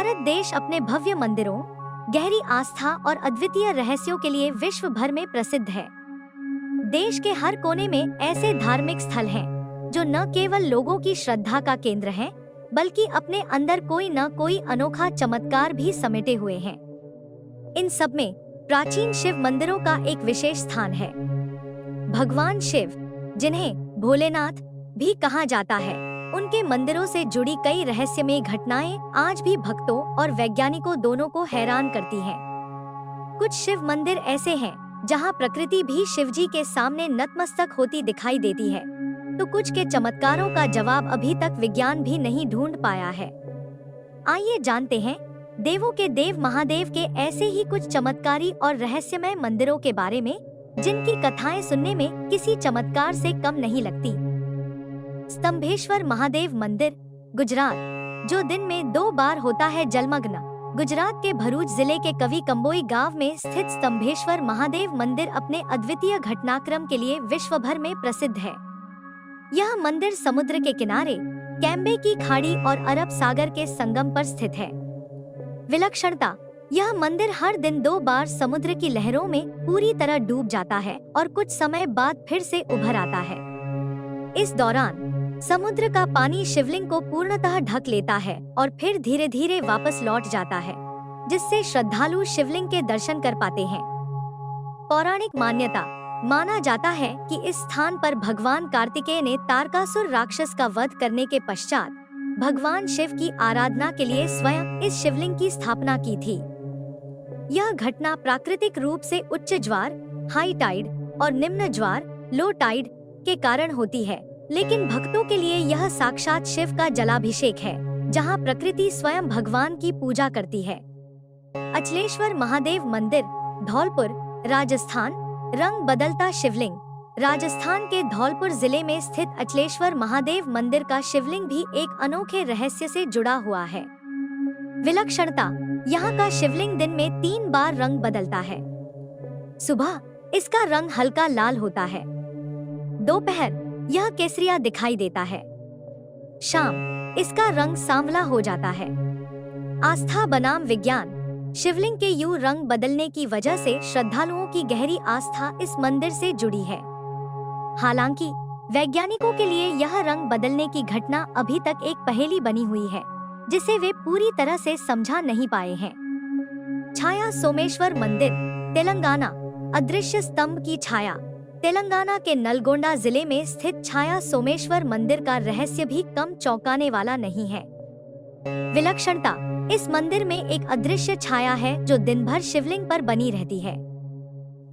भारत देश अपने भव्य मंदिरों, गहरी आस्था और अद्वितीय रहस्यों के लिए विश्व भर में प्रसिद्ध है। देश के हर कोने में ऐसे धार्मिक स्थल हैं, जो न केवल लोगों की श्रद्धा का केंद्र हैं, बल्कि अपने अंदर कोई न कोई अनोखा चमत्कार भी समेटे हुए हैं। इन सब में प्राचीन शिव मंदिरों का एक विशेष स्थान है। भगवान शिव, जिन्हें भोलेनाथ भी कहा जाता है, उनके मंदिरों से जुड़ी कई रहस्यमय घटनाएं आज भी भक्तों और वैज्ञानिकों दोनों को हैरान करती हैं। कुछ शिव मंदिर ऐसे हैं जहां प्रकृति भी शिवजी के सामने नतमस्तक होती दिखाई देती है, तो कुछ के चमत्कारों का जवाब अभी तक विज्ञान भी नहीं ढूंढ पाया है। आइए जानते हैं देवों के देव महादेव के ऐसे ही कुछ चमत्कारी और रहस्यमय मंदिरों के बारे में, जिनकी कथाएं सुनने में किसी चमत्कार से कम नहीं लगती। स्तंभेश्वर महादेव मंदिर, गुजरात, जो दिन में 2 बार होता है जलमग्न। गुजरात के भरूच जिले के कवि कंबोई गांव में स्थित स्तंभेश्वर महादेव मंदिर अपने अद्वितीय घटनाक्रम के लिए विश्व भर में प्रसिद्ध है। यह मंदिर समुद्र के किनारे कैम्बे की खाड़ी और अरब सागर के संगम पर स्थित है। विलक्षणता, यह मंदिर हर दिन 2 बार समुद्र की लहरों में पूरी तरह डूब जाता है और कुछ समय बाद फिर से उभर आता है। इस दौरान समुद्र का पानी शिवलिंग को पूर्णतः ढक लेता है और फिर धीरे धीरे वापस लौट जाता है, जिससे श्रद्धालु शिवलिंग के दर्शन कर पाते हैं। पौराणिक मान्यता, माना जाता है कि इस स्थान पर भगवान कार्तिकेय ने तारकासुर राक्षस का वध करने के पश्चात भगवान शिव की आराधना के लिए स्वयं इस शिवलिंग की स्थापना की थी। यह घटना प्राकृतिक रूप से उच्च ज्वार, हाई टाइड, और निम्न ज्वार, लो टाइड, के कारण होती है, लेकिन भक्तों के लिए यह साक्षात शिव का जलाभिषेक है, जहां प्रकृति स्वयं भगवान की पूजा करती है। अचलेश्वर महादेव मंदिर, धौलपुर, राजस्थान। रंग बदलता शिवलिंग, राजस्थान के धौलपुर जिले में स्थित अचलेश्वर महादेव मंदिर का शिवलिंग भी एक अनोखे रहस्य से जुड़ा हुआ है। विलक्षणता, यहाँ का शिवलिंग दिन में 3 बार रंग बदलता है। सुबह इसका रंग हल्का लाल होता है, दोपहर यह केसरिया दिखाई देता है, शाम इसका रंग सांवला हो जाता है। आस्था बनाम विज्ञान, शिवलिंग के यूं रंग बदलने की वजह से श्रद्धालुओं की गहरी आस्था इस मंदिर से जुड़ी है। हालांकि वैज्ञानिकों के लिए यह रंग बदलने की घटना अभी तक एक पहेली बनी हुई है, जिसे वे पूरी तरह से समझा नहीं पाए हैं। छाया सोमेश्वर मंदिर, तेलंगाना। अदृश्य स्तंभ की छाया, तेलंगाना के नलगोंडा जिले में स्थित छाया सोमेश्वर मंदिर का रहस्य भी कम चौंकाने वाला नहीं है। विलक्षणता, इस मंदिर में एक अदृश्य छाया है जो दिन भर शिवलिंग पर बनी रहती है।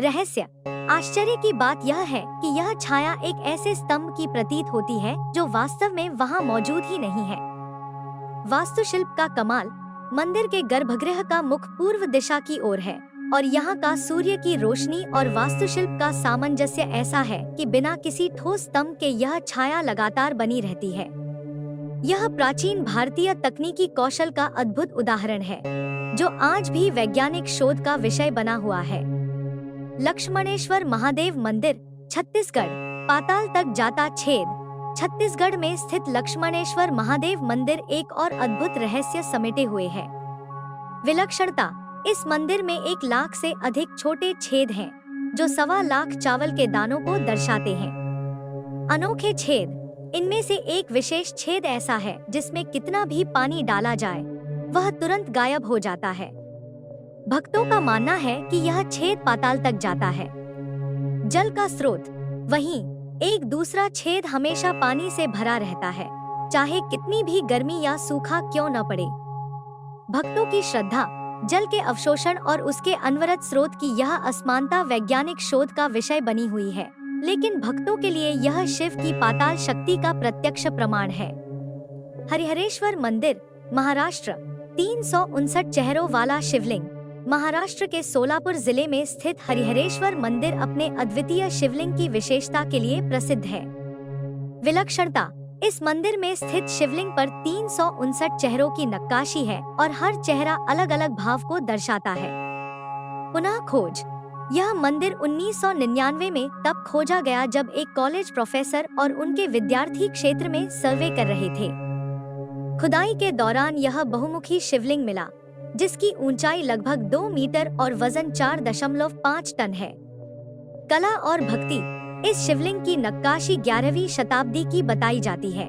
रहस्य, आश्चर्य की बात यह है कि यह छाया एक ऐसे स्तंभ की प्रतीत होती है जो वास्तव में वहां मौजूद ही नहीं है। वास्तुशिल्प का कमाल, मंदिर के गर्भगृह का मुख पूर्व दिशा की ओर है और यहाँ का सूर्य की रोशनी और वास्तुशिल्प का सामंजस्य ऐसा है कि बिना किसी ठोस स्तंभ के यह छाया लगातार बनी रहती है। यह प्राचीन भारतीय तकनीकी कौशल का अद्भुत उदाहरण है, जो आज भी वैज्ञानिक शोध का विषय बना हुआ है। लक्ष्मणेश्वर महादेव मंदिर, छत्तीसगढ़। पाताल तक जाता छेद, छत्तीसगढ़ में स्थित लक्ष्मणेश्वर महादेव मंदिर एक और अद्भुत रहस्य समेटे हुए है। विलक्षणता, इस मंदिर में 1 लाख से अधिक छोटे छेद हैं, जो 1.25 लाख चावल के दानों को दर्शाते हैं। अनोखे छेद, इनमें से एक विशेष छेद ऐसा है जिसमें कितना भी पानी डाला जाए वह तुरंत गायब हो जाता है। भक्तों का मानना है कि यह छेद पाताल तक जाता है। जल का स्रोत, वहीं एक दूसरा छेद हमेशा पानी से भरा रहता है, चाहे कितनी भी गर्मी या सूखा क्यों न पड़े। भक्तों की श्रद्धा, जल के अवशोषण और उसके अनवरत स्रोत की यह असमानता वैज्ञानिक शोध का विषय बनी हुई है, लेकिन भक्तों के लिए यह शिव की पाताल शक्ति का प्रत्यक्ष प्रमाण है। हरिहरेश्वर मंदिर, महाराष्ट्र। 359 चेहरों वाला शिवलिंग, महाराष्ट्र के सोलापुर जिले में स्थित हरिहरेश्वर मंदिर अपने अद्वितीय शिवलिंग की विशेषता के लिए प्रसिद्ध है। विलक्षणता, इस मंदिर में स्थित शिवलिंग पर 359 चेहरों की नक्काशी है और हर चेहरा अलग अलग भाव को दर्शाता है। पुनः खोज, यह मंदिर 1999 में तब खोजा गया जब एक कॉलेज प्रोफेसर और उनके विद्यार्थी क्षेत्र में सर्वे कर रहे थे। खुदाई के दौरान यह बहुमुखी शिवलिंग मिला, जिसकी ऊंचाई लगभग 2 मीटर और वजन 4.5 टन है। कला और भक्ति। इस शिवलिंग की नक्काशी 11वीं शताब्दी की बताई जाती है।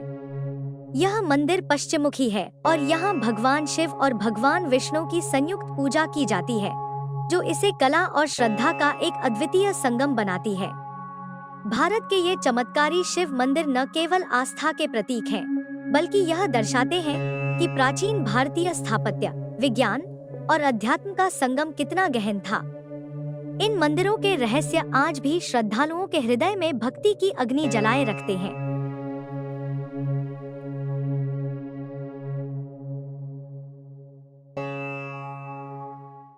यह मंदिर पश्चिममुखी है और यहाँ भगवान शिव और भगवान विष्णु की संयुक्त पूजा की जाती है, जो इसे कला और श्रद्धा का एक अद्वितीय संगम बनाती है। भारत के ये चमत्कारी शिव मंदिर न केवल आस्था के प्रतीक हैं, बल्कि यह दर्शाते हैं कि प्राचीन भारतीय स्थापत्य, विज्ञान और अध्यात्म का संगम कितना गहन था। इन मंदिरों के रहस्य आज भी श्रद्धालुओं के हृदय में भक्ति की अग्नि जलाए रखते हैं।